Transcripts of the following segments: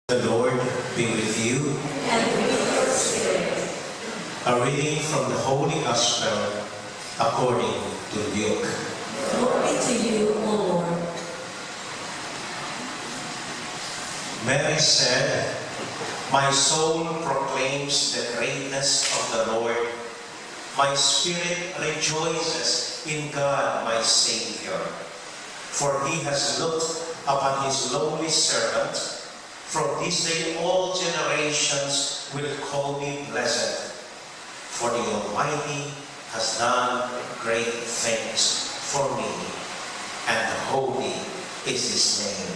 The Lord be with you. And with your spirit. A reading from the Holy Gospel according to Luke. Glory to you, O Lord. Mary said, "My soul proclaims the greatness of the Lord. My spirit rejoices in God my Savior. For he has looked upon his lowly servant. From this day all generations will call me blessed. For the Almighty has done great things for me, and holy is his name.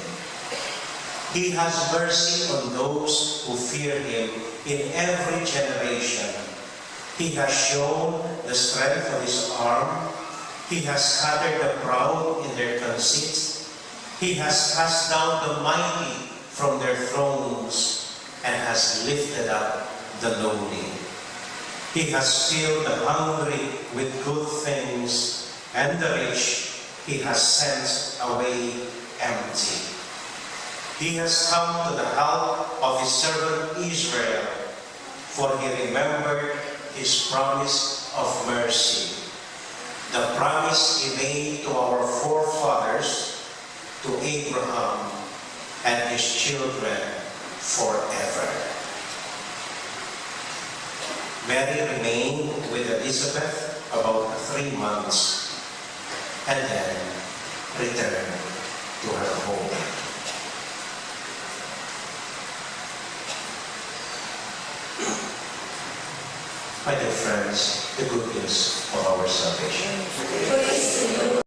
He has mercy on those who fear him in every generation. He has shown the strength of his arm. He has scattered the proud in their conceit. He has cast down the mighty from their thrones and has lifted up the lowly. He has filled the hungry with good things, and the rich he has sent away empty. He has come to the help of his servant Israel, for he remembered his promise of mercy, the promise he made to our forefathers, to Abraham and his children forever." Mary remained with Elizabeth about 3 months and then returned to her home. My dear friends, the good news of our salvation. Praise to you,